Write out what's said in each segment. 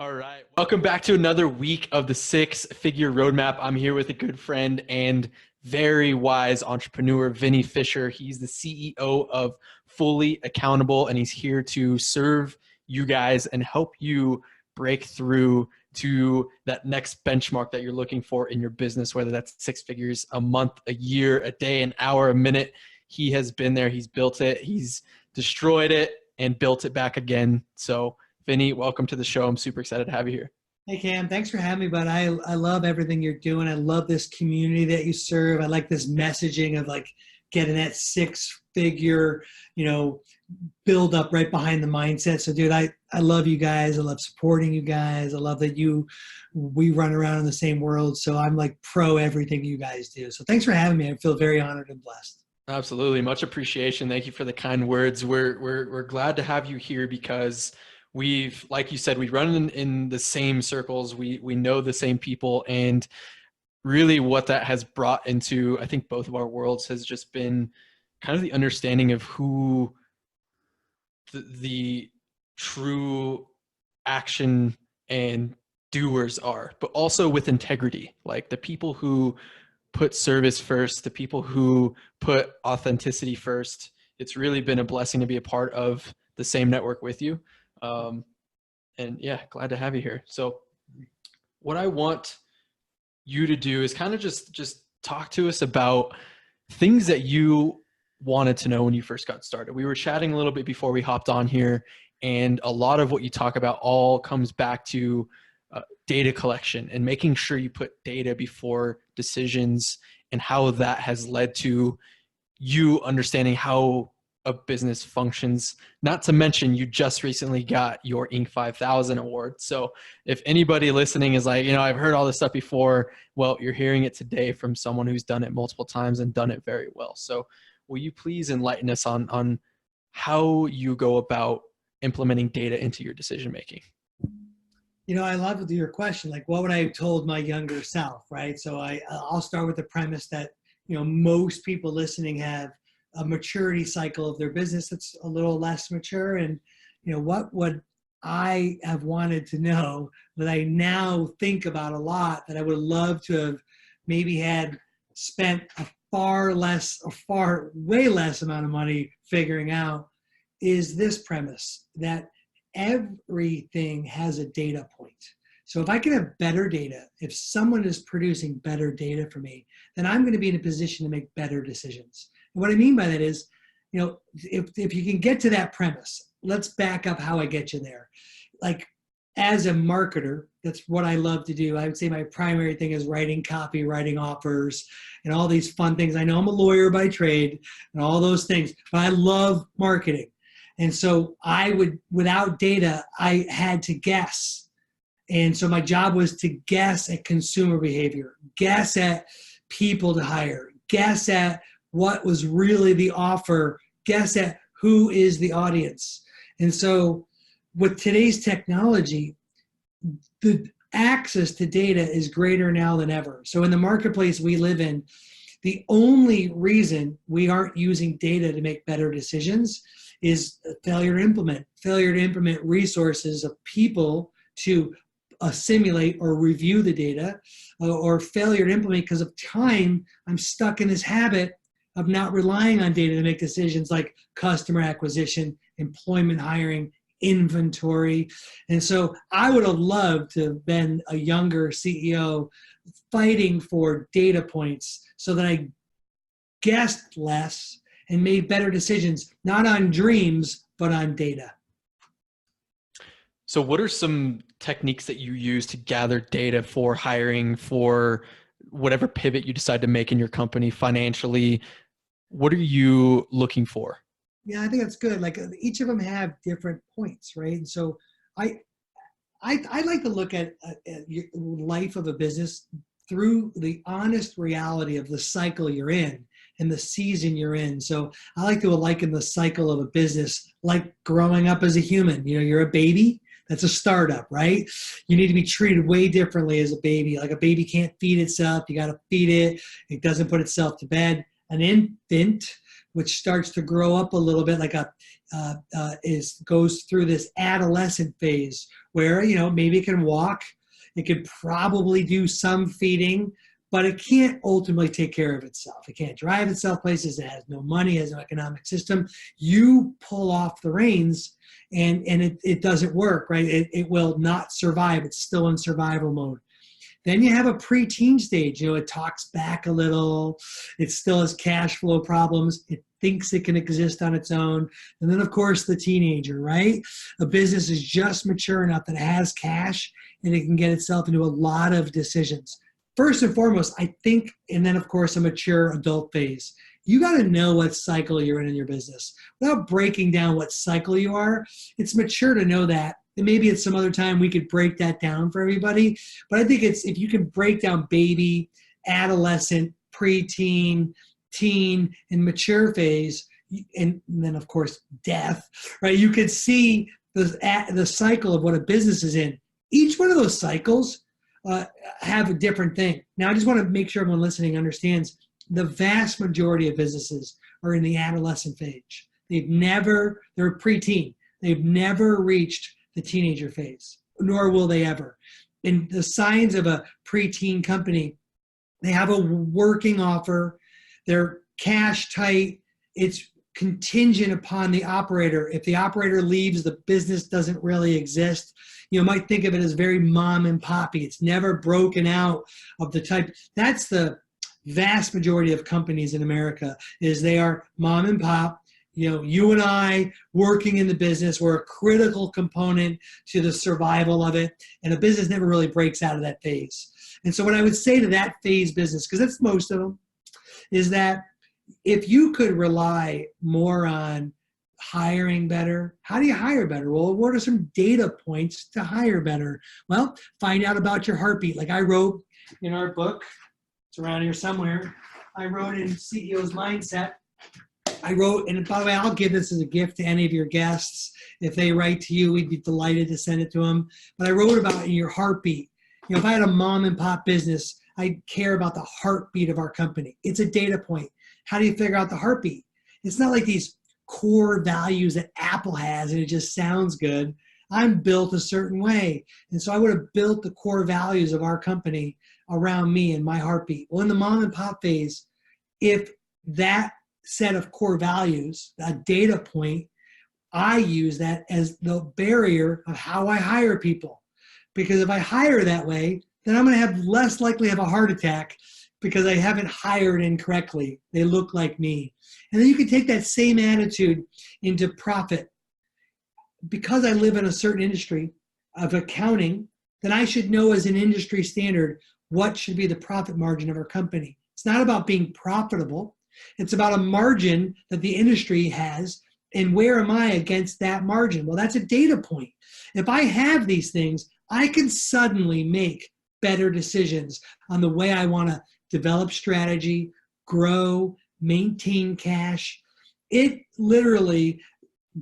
All right. Welcome back to another week of the Six-Figure Roadmap. I'm here with a good friend and very wise entrepreneur, Vinnie Fisher. He's the CEO of Fully Accountable, and he's here to serve you guys and help you break through to that next benchmark that you're looking for in your business, whether that's six figures a month, a year, a day, an hour, a minute. He has been there. He's built it. He's destroyed it and built it back again. So Vinny, welcome to the show. I'm super excited to have you here. Hey Cam, thanks for having me, bud. I love everything you're doing. I love this community that you serve. I like this messaging of like getting that six-figure, build up right behind the mindset. So dude, I love you guys. I love supporting you guys. I love that we run around in the same world. So I'm like pro everything you guys do. So thanks for having me. I feel very honored and blessed. Absolutely. Much appreciation. Thank you for the kind words. We're glad to have you here because we've, like you said, we run in the same circles. We know the same people, and really what that has brought into, I think, both of our worlds has just been kind of the understanding of who the true action and doers are, but also with integrity, like the people who put service first, the people who put authenticity first. It's really been a blessing to be a part of the same network with you. And yeah, glad to have you here. So what I want you to do is kind of just talk to us about things that you wanted to know when you first got started. We were chatting a little bit before we hopped on here, and a lot of what you talk about all comes back to data collection and making sure you put data before decisions, and how that has led to you understanding how a business functions. Not to mention, you just recently got your Inc. 5000 award. So if anybody listening is like, I've heard all this stuff before, well, you're hearing it today from someone who's done it multiple times and done it very well. So will you please enlighten us on how you go about implementing data into your decision-making? I love your question. Like, what would I have told my younger self, right? So I'll start with the premise that, most people listening have a maturity cycle of their business that's a little less mature. And, what would I have wanted to know that I now think about a lot, that I would love to have maybe had spent way less amount of money figuring out, is this premise that everything has a data point. So if I can have better data, if someone is producing better data for me, then I'm going to be in a position to make better decisions. And what I mean by that is, if you can get to that premise, let's back up how I get you there. Like, as a marketer, that's what I love to do. I would say my primary thing is writing copy, writing offers, and all these fun things. I know I'm a lawyer by trade and all those things, but I love marketing. And so without data, I had to guess. And so my job was to guess at consumer behavior, guess at people to hire, guess at what was really the offer, guess at who is the audience. And so with today's technology, the access to data is greater now than ever. So in the marketplace we live in, the only reason we aren't using data to make better decisions is failure to implement resources of people to assimilate or review the data, or failure to implement because of time. I'm stuck in this habit of not relying on data to make decisions like customer acquisition, employment hiring, inventory. And so I would have loved to have been a younger CEO fighting for data points so that I guessed less and made better decisions, not on dreams, but on data. So what are some techniques that you use to gather data for hiring, for whatever pivot you decide to make in your company financially? What are you looking for? Yeah, I think that's good. Like, each of them have different points, right? And so I like to look at your life of a business through the honest reality of the cycle you're in and the season you're in. So I like to liken the cycle of a business like growing up as a human. You're a baby. That's a startup, right? You need to be treated way differently as a baby. Like, a baby can't feed itself. You got to feed it. It doesn't put itself to bed. An infant, which starts to grow up a little bit, like goes through this adolescent phase, where, maybe it can walk, it could probably do some feeding, but it can't ultimately take care of itself. It can't drive itself places. It has no money, has no economic system. You pull off the reins and it doesn't work, right? It will not survive. It's still in survival mode. Then you have a preteen stage. It talks back a little. It still has cash flow problems. It thinks it can exist on its own. And then, of course, the teenager, right? A business is just mature enough that it has cash and it can get itself into a lot of decisions. First and foremost, I think, and then, of course, a mature adult phase. You got to know what cycle you're in your business. Without breaking down what cycle you are, it's mature to know that. And maybe at some other time we could break that down for everybody. But I think it's if you can break down baby, adolescent, preteen, teen, and mature phase, and then of course death, right? You could see the cycle of what a business is in. Each one of those cycles have a different thing. Now, I just want to make sure everyone listening understands the vast majority of businesses are in the adolescent phase. They're preteen. They've never reached the teenager phase, nor will they ever. And the signs of a preteen company, they have a working offer, they're cash tight, it's contingent upon the operator. If the operator leaves, the business doesn't really exist. You might think of it as very mom and poppy. It's never broken out of the type. That's the vast majority of companies in America, is they are mom and pop. You and I working in the business, we're a critical component to the survival of it, and a business never really breaks out of that phase. And so what I would say to that phase business, because that's most of them, is that if you could rely more on hiring better, how do you hire better? Well, what are some data points to hire better? Well, find out about your heartbeat. Like I wrote in our book, it's around here somewhere, I wrote in CEO's Mindset, and by the way, I'll give this as a gift to any of your guests. If they write to you, we'd be delighted to send it to them. But I wrote about in your heartbeat. If I had a mom and pop business, I'd care about the heartbeat of our company. It's a data point. How do you figure out the heartbeat? It's not like these core values that Apple has and it just sounds good. I'm built a certain way. And so I would have built the core values of our company around me and my heartbeat. Well, in the mom and pop phase, if that set of core values, a data point, I use that as the barrier of how I hire people. Because if I hire that way, then I'm going to have less likely to have a heart attack because I haven't hired incorrectly. They look like me. And then you can take that same attitude into profit. Because I live in a certain industry of accounting, then I should know as an industry standard what should be the profit margin of our company. It's not about being profitable. It's about a margin that the industry has, and where am I against that margin? Well, that's a data point. If I have these things, I can suddenly make better decisions on the way I want to develop strategy, grow, maintain cash. It literally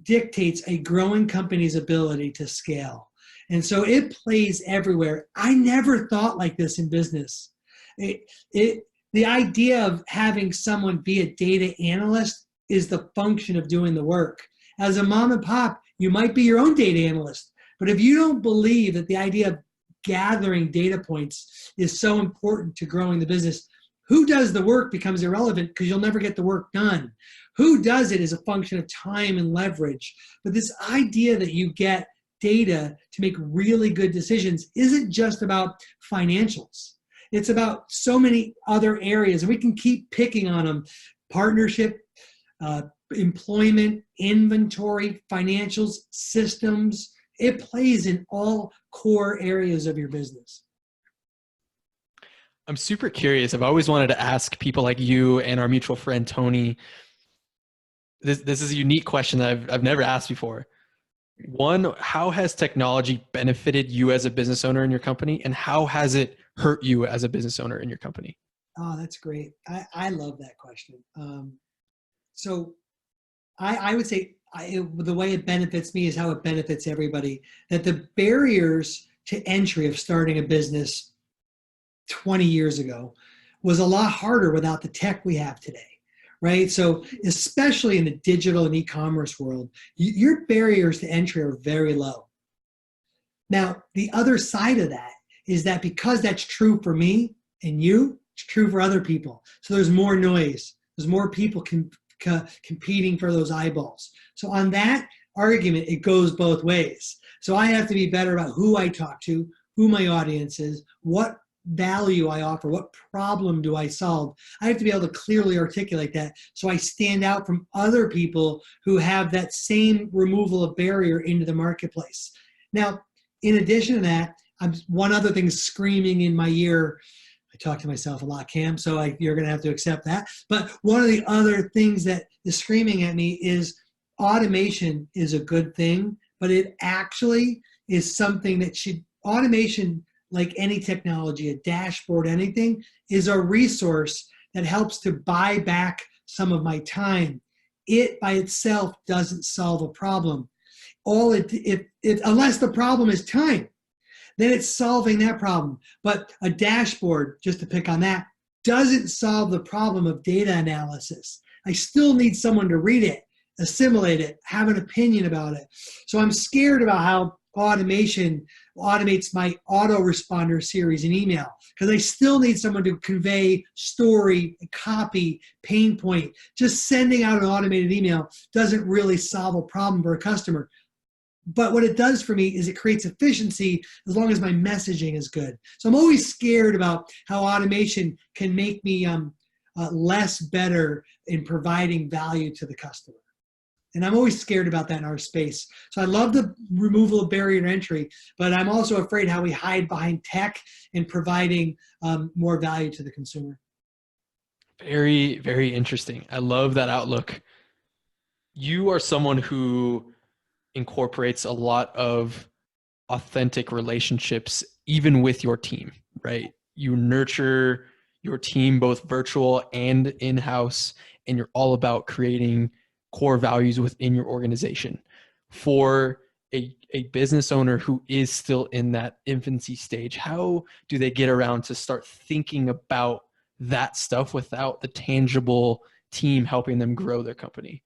dictates a growing company's ability to scale. And so it plays everywhere. I never thought like this in business. The idea of having someone be a data analyst is the function of doing the work. As a mom and pop, you might be your own data analyst, but if you don't believe that the idea of gathering data points is so important to growing the business, who does the work becomes irrelevant because you'll never get the work done. Who does it is a function of time and leverage. But this idea that you get data to make really good decisions isn't just about financials. It's about so many other areas, and we can keep picking on them. Partnership, employment, inventory, financials, systems. It plays in all core areas of your business. I'm super curious. I've always wanted to ask people like you and our mutual friend, Tony. This is a unique question that I've never asked before. One, how has technology benefited you as a business owner in your company? And how has it hurt you as a business owner in your company? Oh, that's great. I love that question. So I would say the way it benefits me is how it benefits everybody. That the barriers to entry of starting a business 20 years ago was a lot harder without the tech we have today. Right? So especially in the digital and e-commerce world, your barriers to entry are very low. Now, the other side of that is that because that's true for me and you, it's true for other people. So there's more noise. There's more people competing for those eyeballs. So on that argument, it goes both ways. So I have to be better about who I talk to, who my audience is, what value I offer, what problem do I solve. I have to be able to clearly articulate that so I stand out from other people who have that same removal of barrier into the marketplace. Now, in addition to that, one other thing screaming in my ear. I talk to myself a lot, Cam, so you're going to have to accept that. But one of the other things that is screaming at me is automation is a good thing, but it actually is something that automation, like any technology, a dashboard, anything, is a resource that helps to buy back some of my time. It by itself doesn't solve a problem. Unless the problem is time, then it's solving that problem. But a dashboard, just to pick on that, doesn't solve the problem of data analysis. I still need someone to read it, assimilate it, have an opinion about it. So I'm scared about how automation automates my autoresponder series in email, because I still need someone to convey story, copy, pain point. Just sending out an automated email doesn't really solve a problem for a customer. But what it does for me is it creates efficiency as long as my messaging is good. So I'm always scared about how automation can make me less better in providing value to the customer. And I'm always scared about that in our space. So I love the removal of barrier to entry, but I'm also afraid how we hide behind tech and providing more value to the consumer. Very, very interesting. I love that outlook. You are someone who incorporates a lot of authentic relationships, even with your team, right? You nurture your team, both virtual and in-house, and you're all about creating core values within your organization. For a business owner who is still in that infancy stage, how do they get around to start thinking about that stuff without the tangible team helping them grow their company?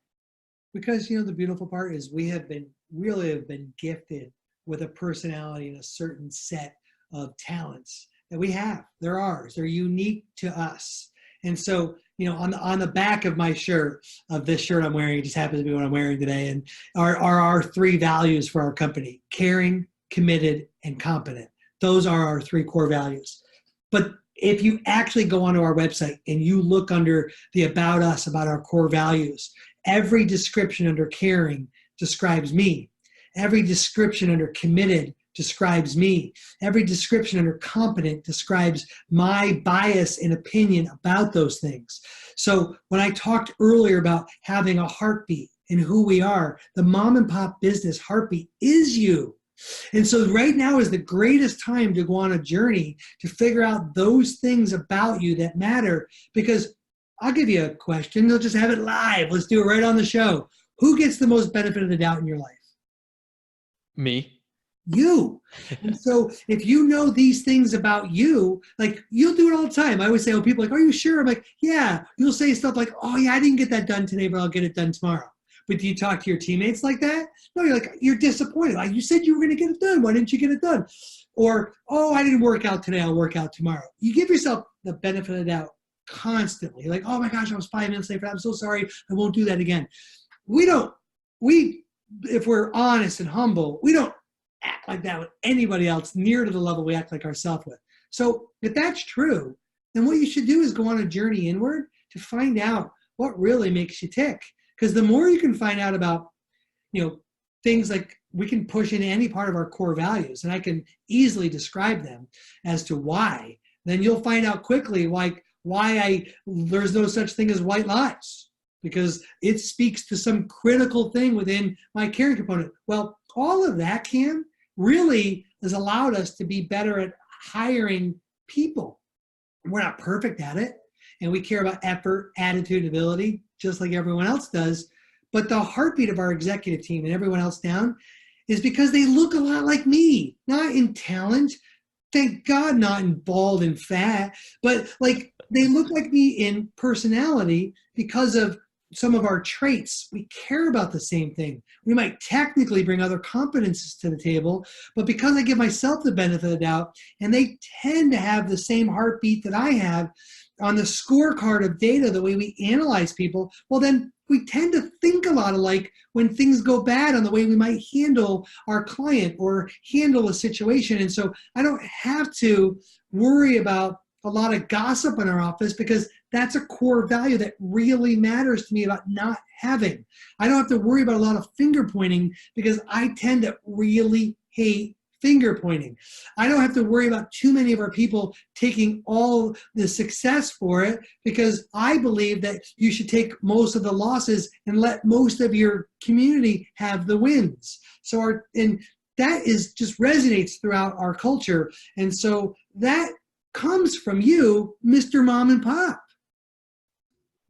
Because, the beautiful part is we have been gifted with a personality and a certain set of talents that we have. They're ours. They're unique to us. And so, on the back of my shirt, of this shirt I'm wearing, it just happens to be what I'm wearing today, and are our three values for our company: caring, committed, and competent. Those are our three core values. But if you actually go onto our website and you look under the About Us, about our core values, every description under caring describes me. Every description under committed describes me. Every description under competent describes my bias and opinion about those things. So when I talked earlier about having a heartbeat and who we are, the mom and pop business heartbeat is you. And so right now is the greatest time to go on a journey to figure out those things about you that matter. Because I'll give you a question. They'll just have it live. Let's do it right on the show. Who gets the most benefit of the doubt in your life? Me. You. And so if you know these things about you, like, you'll do it all the time. I always say, people are like, are you sure? I'm like, yeah. You'll say stuff like, oh yeah, I didn't get that done today, but I'll get it done tomorrow. But do you talk to your teammates like that? No, you're disappointed. Like, you said you were going to get it done. Why didn't you get it done? Or, oh, I didn't work out today. I'll work out tomorrow. You give yourself the benefit of the doubt constantly. Like, oh my gosh, I was 5 minutes late for that. I'm so sorry. I won't do that again. If we're honest and humble, we don't act like that with anybody else near to the level we act like ourselves with. So if that's true, then what you should do is go on a journey inward to find out what really makes you tick. Because the more you can find out about, things like, we can push into any part of our core values, and I can easily describe them as to why, then you'll find out quickly why there's no such thing as white lies, because it speaks to some critical thing within my caring component. Well, all of that, Cam, really has allowed us to be better at hiring people. We're not perfect at it, and we care about effort, attitude, ability, just like everyone else does. But the heartbeat of our executive team and everyone else down is because they look a lot like me, not in talent. Thank God, not in bald and fat, but like, they look like me in personality because of some of our traits. We care about the same thing. We might technically bring other competencies to the table, but because I give myself the benefit of the doubt, and they tend to have the same heartbeat that I have on the scorecard of data, the way we analyze people, well, then we tend to think a lot alike when things go bad on the way we might handle our client or handle a situation. And so I don't have to worry about a lot of gossip in our office, because that's a core value that really matters to me about not having. I don't have to worry about a lot of finger pointing, because I tend to really hate finger pointing. I don't have to worry about too many of our people taking all the success for it, because I believe that you should take most of the losses and let most of your community have the wins. And that is just resonates throughout our culture. And so that comes from you, Mr. Mom and Pop.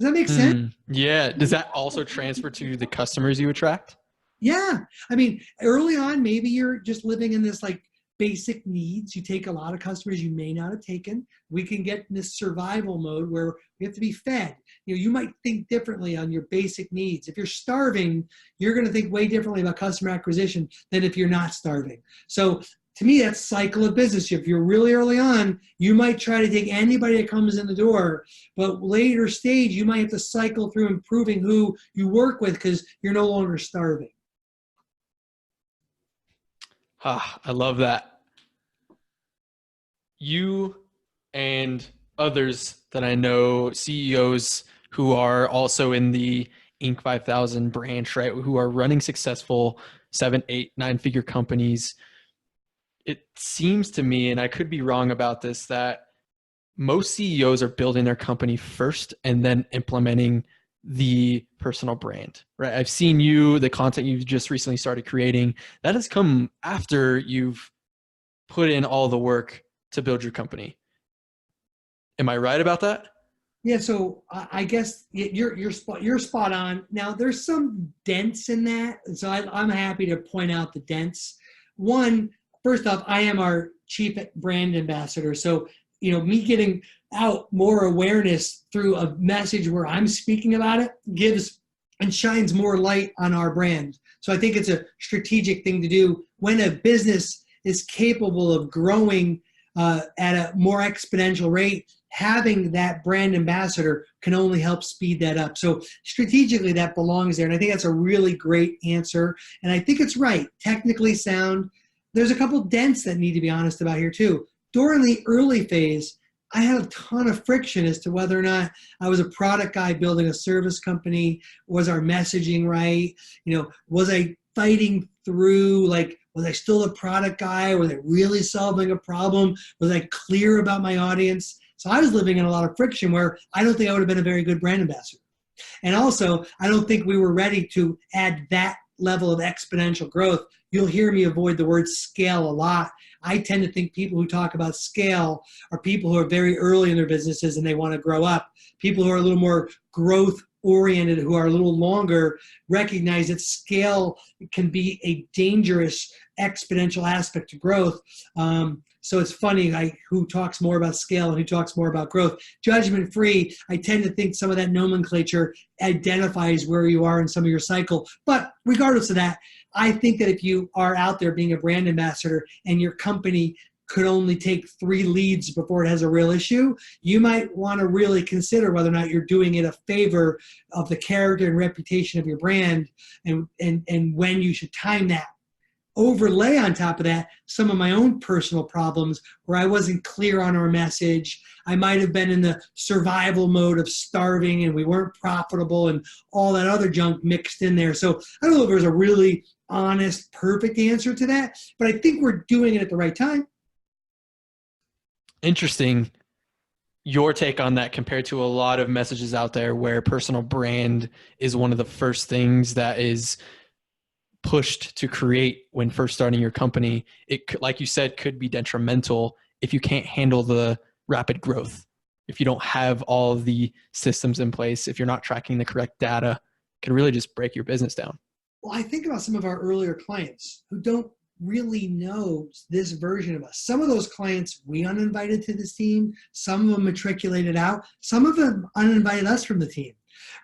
Does that make sense? Yeah. Does that also transfer to the customers you attract? Yeah. I mean, early on, maybe you're just living in this like basic needs. You take a lot of customers you may not have taken. We can get in this survival mode where we have to be fed. You might think differently on your basic needs. If you're starving, you're going to think way differently about customer acquisition than if you're not starving. So to me, that's cycle of business. If you're really early on, you might try to take anybody that comes in the door, but later stage, you might have to cycle through improving who you work with, because you're no longer starving. I love that. You and others that I know, CEOs who are also in the Inc. 5000 branch, right, who are running successful 7, 8, 9-figure companies, it seems to me, and I could be wrong about this, that most CEOs are building their company first and then implementing the personal brand, right? I've seen the content you've just recently started creating, that has come after you've put in all the work to build your company. Am I right about that? Yeah, so I guess you're spot on. Now, there's some dents in that, and so I'm happy to point out the dents. One, first off, I am our chief brand ambassador. So, me getting out more awareness through a message where I'm speaking about it gives and shines more light on our brand. So I think it's a strategic thing to do when a business is capable of growing at a more exponential rate. Having that brand ambassador can only help speed that up. So strategically, that belongs there. And I think that's a really great answer. And I think it's right, technically sound. There's a couple dents that need to be honest about here too. During the early phase, I had a ton of friction as to whether or not I was a product guy building a service company. Was our messaging right? Was I fighting through, was I still a product guy? Was I really solving a problem? Was I clear about my audience? So I was living in a lot of friction where I don't think I would have been a very good brand ambassador. And also, I don't think we were ready to add that level of exponential growth. You'll hear me avoid the word scale a lot. I tend to think people who talk about scale are people who are very early in their businesses and they want to grow up. People who are a little more growth oriented, who are a little longer, recognize that scale can be a dangerous exponential aspect to growth. So it's funny who talks more about scale and who talks more about growth. Judgment free, I tend to think some of that nomenclature identifies where you are in some of your cycle. But regardless of that, I think that if you are out there being a brand ambassador and your company could only take 3 leads before it has a real issue, you might want to really consider whether or not you're doing it a favor of the character and reputation of your brand, and when you should time that. Overlay on top of that some of my own personal problems where I wasn't clear on our message. I might have been in the survival mode of starving and we weren't profitable and all that other junk mixed in there. So I don't know if there's a really honest, perfect answer to that, but I think we're doing it at the right time. Interesting. Your take on that compared to a lot of messages out there where personal brand is one of the first things that is pushed to create when first starting your company. It, like you said, could be detrimental if you can't handle the rapid growth. If you don't have all of the systems in place, if you're not tracking the correct data, it can really just break your business down. Well, I think about some of our earlier clients who don't really know this version of us. Some of those clients we uninvited to this team, some of them matriculated out, some of them uninvited us from the team.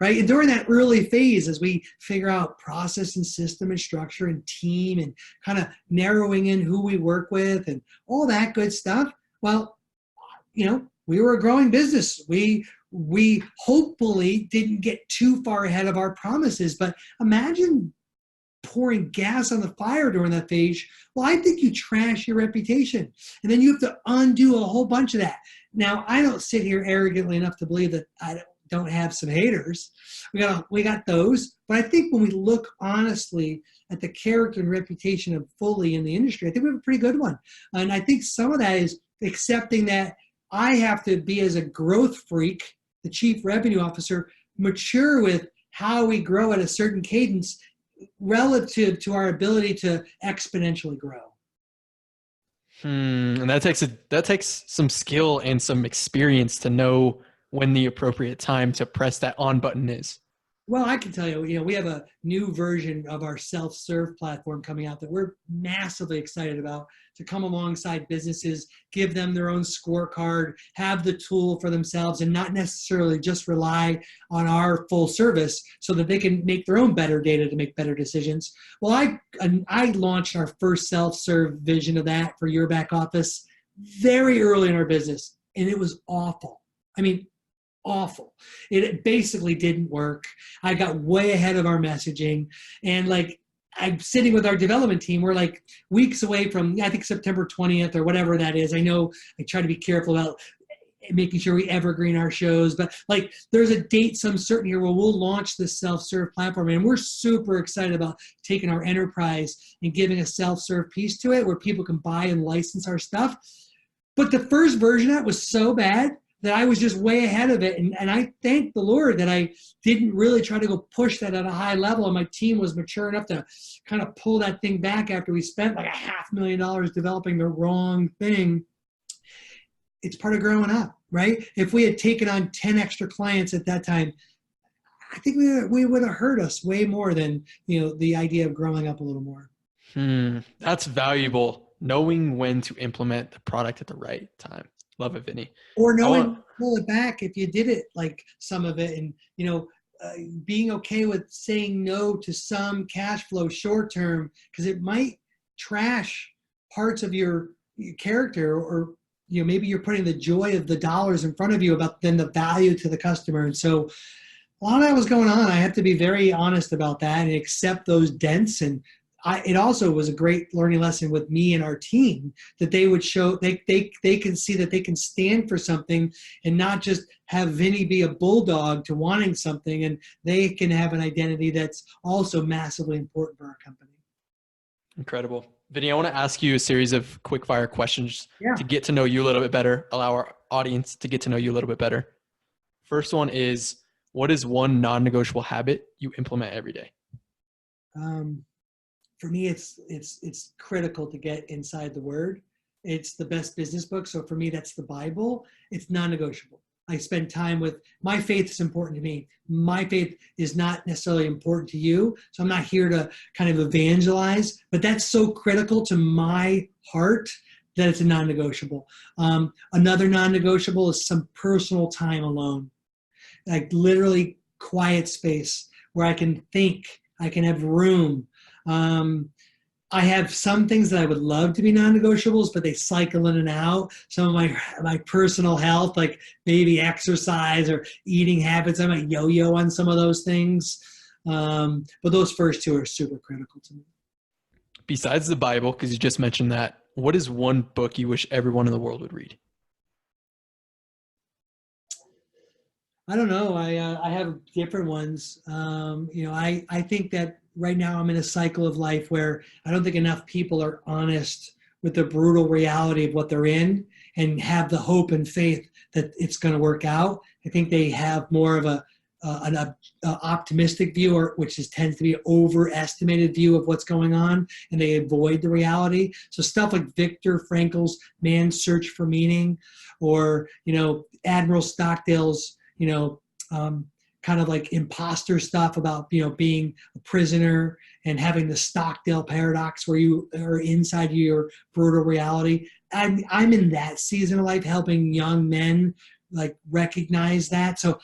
right? And during that early phase, as we figure out process and system and structure and team and kind of narrowing in who we work with and all that good stuff, well, we were a growing business. We hopefully didn't get too far ahead of our promises, but imagine pouring gas on the fire during that phase. Well, I think you trash your reputation, and then you have to undo a whole bunch of that. Now, I don't sit here arrogantly enough to believe that I don't have some haters. We got those, but I think when we look honestly at the character and reputation of Fully in the industry, I think we have a pretty good one. And I think some of that is accepting that I have to be, as a growth freak, the chief revenue officer, mature with how we grow at a certain cadence relative to our ability to exponentially grow. And that takes some skill and some experience to know when the appropriate time to press that on button is. Well, I can tell you, we have a new version of our self-serve platform coming out that we're massively excited about, to come alongside businesses, give them their own scorecard, have the tool for themselves, and not necessarily just rely on our full service so that they can make their own better data to make better decisions. Well, I launched our first self-serve vision of that for your back office very early in our business, and it was awful. I mean, awful. It basically didn't work. I got way ahead of our messaging, and I'm sitting with our development team. We're like weeks away from, I think, September 20th or whatever that is. I know I try to be careful about making sure we evergreen our shows, but there's a date, some certain here where we'll launch this self-serve platform, and we're super excited about taking our enterprise and giving a self-serve piece to it where people can buy and license our stuff. But the first version of that was so bad that I was just way ahead of it. And I thank the Lord that I didn't really try to go push that at a high level. And my team was mature enough to kind of pull that thing back after we spent like $500,000 developing the wrong thing. It's part of growing up, right? If we had taken on 10 extra clients at that time, I think we would have hurt us way more than, the idea of growing up a little more. That's valuable. Knowing when to implement the product at the right time. Love it, Vinny. Or knowing to pull it back if you did it, like some of it, and being okay with saying no to some cash flow short term, because it might trash parts of your character, or maybe you're putting the joy of the dollars in front of you about then the value to the customer. And so a lot of that was going on. I have to be very honest about that and accept those dents. And it also was a great learning lesson with me and our team, that they would show they can see that they can stand for something and not just have Vinny be a bulldog to wanting something, and they can have an identity that's also massively important for our company. Incredible. Vinny, I want to ask you a series of quick fire questions to get to know you a little bit better, allow our audience to get to know you a little bit better. First one is, what is one non-negotiable habit you implement every day? For me, it's critical to get inside the Word. It's the best business book. So for me, that's the Bible. It's non-negotiable. I spend time with, my faith is important to me. My faith is not necessarily important to you. So I'm not here to kind of evangelize, but that's so critical to my heart that it's a non-negotiable. Another non-negotiable is some personal time alone, like literally quiet space where I can think, I can have room. I have some things that I would love to be non-negotiables, but they cycle in and out. Some of my personal health, like maybe exercise or eating habits, I might yo-yo on some of those things. But those first two are super critical to me. Besides the Bible, because you just mentioned that, what is one book you wish everyone in the world would read? I don't know. I have different ones. I think that right now I'm in a cycle of life where I don't think enough people are honest with the brutal reality of what they're in and have the hope and faith that it's going to work out. I think they have more of an optimistic view, which tends to be an overestimated view of what's going on, and they avoid the reality. So stuff like Viktor Frankel's Man's Search for Meaning, or Admiral Stockdale's kind of like imposter stuff about being a prisoner and having the Stockdale paradox where you are inside your brutal reality. I'm in that season of life helping young men like recognize that. So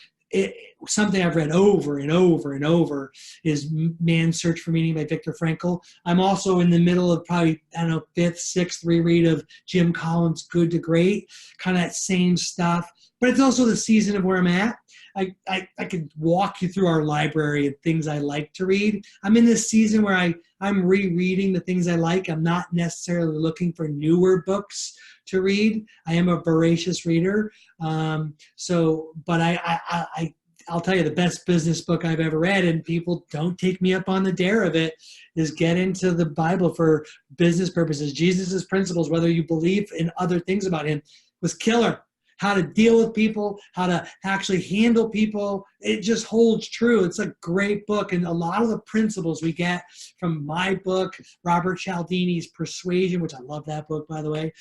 something I've read over and over and over is Man's Search for Meaning by Viktor Frankl. I'm also in the middle of probably, I don't know, fifth, sixth reread of Jim Collins' Good to Great, kind of that same stuff. But it's also the season of where I'm at. I could walk you through our library of things I like to read. I'm in this season where I'm rereading the things I like. I'm not necessarily looking for newer books to read. I am a voracious reader. But I'll tell you, the best business book I've ever read, and people don't take me up on the dare of it, is Get Into the Bible for Business Purposes. Jesus' principles, whether you believe in other things about him, was killer. How to deal with people, how to actually handle people. It just holds true. It's a great book. And a lot of the principles we get from my book, Robert Cialdini's Persuasion, which I love that book, by the way,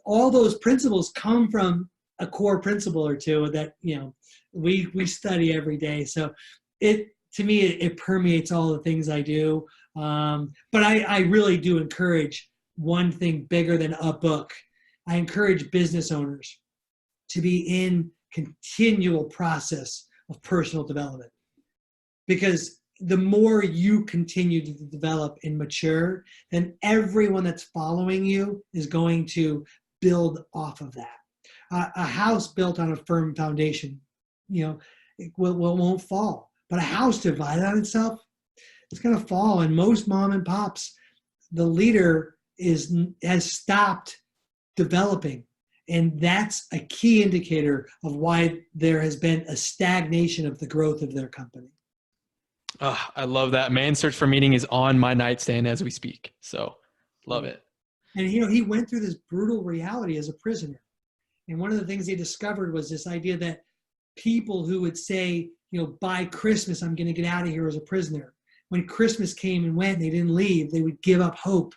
all those principles come from a core principle or two that, we study every day. So to me, it permeates all the things I do. But I really do encourage one thing bigger than a book. I encourage business owners to be in continual process of personal development. Because the more you continue to develop and mature, then everyone that's following you is going to build off of that. A house built on a firm foundation, it won't fall. But a house divided on itself, it's going to fall. And most mom and pops, the leader has stopped developing. And that's a key indicator of why there has been a stagnation of the growth of their company. Oh, I love that. Man's Search for Meaning is on my nightstand as we speak. So love it. And he went through this brutal reality as a prisoner. And one of the things he discovered was this idea that people who would say, by Christmas, I'm going to get out of here as a prisoner. When Christmas came and went, and they didn't leave, they would give up hope.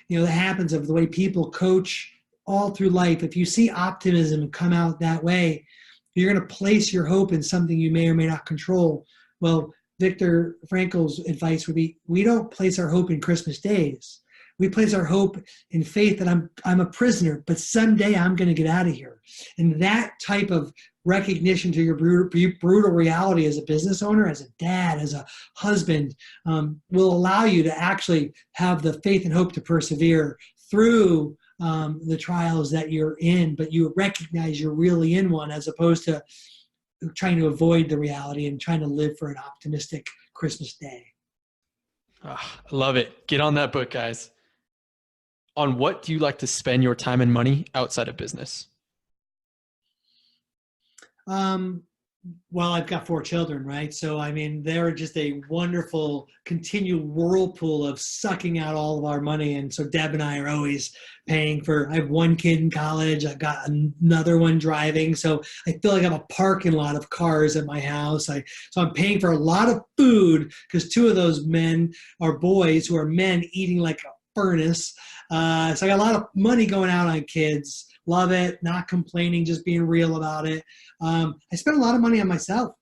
That happens of the way people coach all through life. If you see optimism come out that way, you're going to place your hope in something you may or may not control. Well, Viktor Frankl's advice would be, we don't place our hope in Christmas days. We place our hope in faith that I'm a prisoner, but someday I'm going to get out of here. And that type of recognition to your brutal reality as a business owner, as a dad, as a husband, will allow you to actually have the faith and hope to persevere through the trials that you're in, but you recognize you're really in one, as opposed to trying to avoid the reality and trying to live for an optimistic Christmas day. Oh, I love it. Get on that book, guys. On what do you like to spend your time and money outside of business? Well, I've got 4 children, right? So, they're just a wonderful continual whirlpool of sucking out all of our money. And so Deb and I are always paying I have 1 kid in college. I've got another one driving. So I feel like I have a parking lot of cars at my house. So I'm paying for a lot of food because 2 of those men are boys who are men eating like a furnace. So I got a lot of money going out on kids. Love it, not complaining, just being real about it. I spend a lot of money on myself.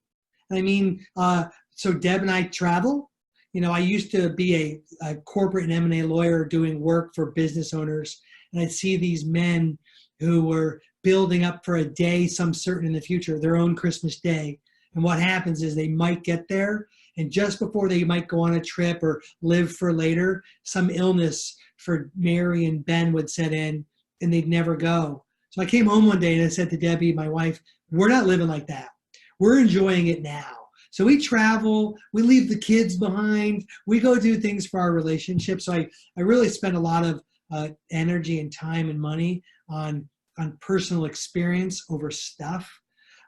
So Deb and I travel. I used to be a corporate and M&A lawyer doing work for business owners, and I'd see these men who were building up for a day, some certain in the future, their own Christmas day. And what happens is they might get there, and just before they might go on a trip or live for later, some illness for Mary and Ben would set in, and they'd never go. So I came home one day and I said to Debbie, my wife, we're not living like that. We're enjoying it now. So we travel, we leave the kids behind, we go do things for our relationship. So I really spend a lot of energy and time and money on personal experience over stuff.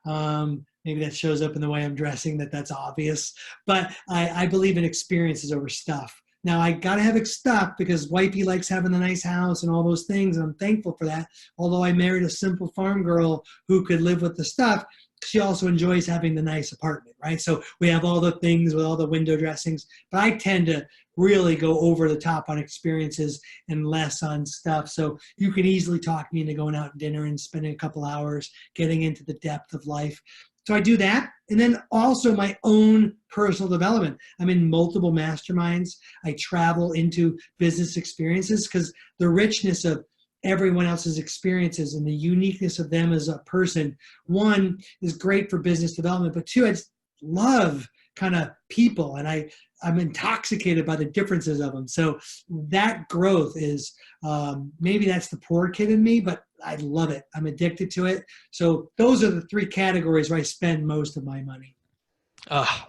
Maybe that shows up in the way I'm dressing, that's obvious. But I believe in experiences over stuff. Now, I got to have stuff because wifey likes having the nice house and all those things, and I'm thankful for that. Although I married a simple farm girl who could live with the stuff, she also enjoys having the nice apartment, right? So we have all the things with all the window dressings, but I tend to really go over the top on experiences and less on stuff. So you can easily talk me into going out to dinner and spending a couple hours getting into the depth of life. So I do that. And then also my own personal development. I'm in multiple masterminds. I travel into business experiences because the richness of everyone else's experiences and the uniqueness of them as a person, one, is great for business development, but two, I just love kind of people, and I'm intoxicated by the differences of them. So that growth is, maybe that's the poor kid in me, but I love it. I'm addicted to it. So those are the three categories where I spend most of my money.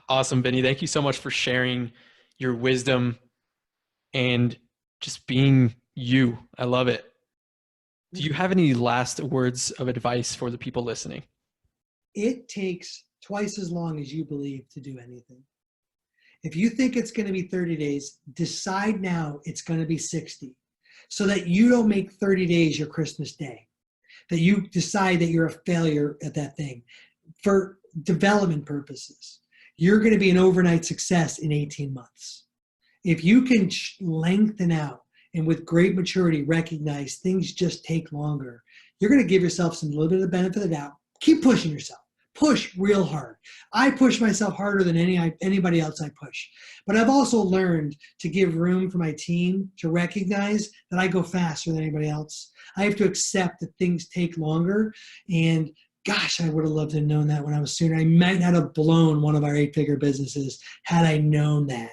Awesome, Vinny. Thank you so much for sharing your wisdom and just being you. I love it. Do you have any last words of advice for the people listening? It takes twice as long as you believe to do anything. If you think it's going to be 30 days, decide now it's going to be 60, so that you don't make 30 days your Christmas day, that you decide that you're a failure at that thing. For development purposes, you're going to be an overnight success in 18 months. If you can lengthen out and with great maturity recognize things just take longer, you're going to give yourself some little bit of the benefit of the doubt. Keep pushing yourself. Push real hard. I push myself harder than anybody else I push. But I've also learned to give room for my team to recognize that I go faster than anybody else. I have to accept that things take longer. And gosh, I would have loved to have known that when I was sooner. I might not have blown one of our 8-figure businesses had I known that.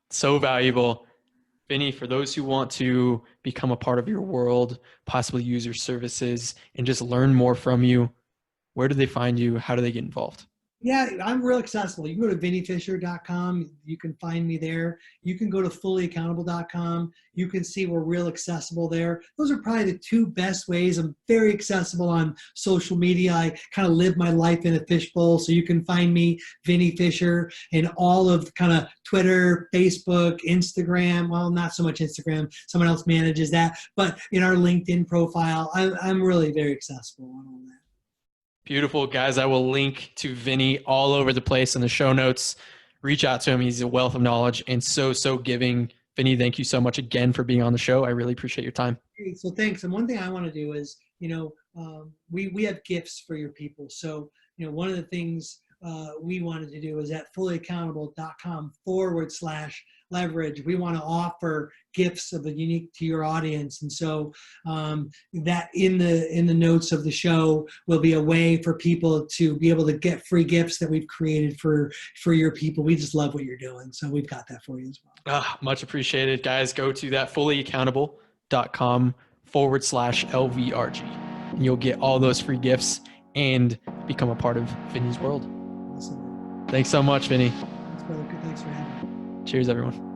So valuable. Vinny, for those who want to become a part of your world, possibly use your services, and just learn more from you, where do they find you? How do they get involved? Yeah, I'm real accessible. You can go to VinnieFisher.com. You can find me there. You can go to fullyaccountable.com. You can see we're real accessible there. Those are probably the two best ways. I'm very accessible on social media. I kind of live my life in a fishbowl. So you can find me, Vinnie Fisher, in all of kind of Twitter, Facebook, Instagram. Well, not so much Instagram. Someone else manages that. But in our LinkedIn profile, I'm really very accessible on all that. Beautiful, guys. I will link to Vinny all over the place in the show notes. Reach out to him. He's a wealth of knowledge and so giving. Vinny, thank you so much again for being on the show. I really appreciate your time. Hey, so thanks. And one thing I want to do is, we have gifts for your people. So, one of the things we wanted to do is at fullyaccountable.com/leverage. We want to offer gifts of a unique to your audience. And so that in the notes of the show will be a way for people to be able to get free gifts that we've created for your people. We just love what you're doing. So we've got that for you as well. Much appreciated, guys. Go to that fullyaccountable.com/LVRG. And you'll get all those free gifts and become a part of Vinny's world. Awesome. Thanks so much, Vinny. Thanks, brother. Thanks for having me. Cheers, everyone.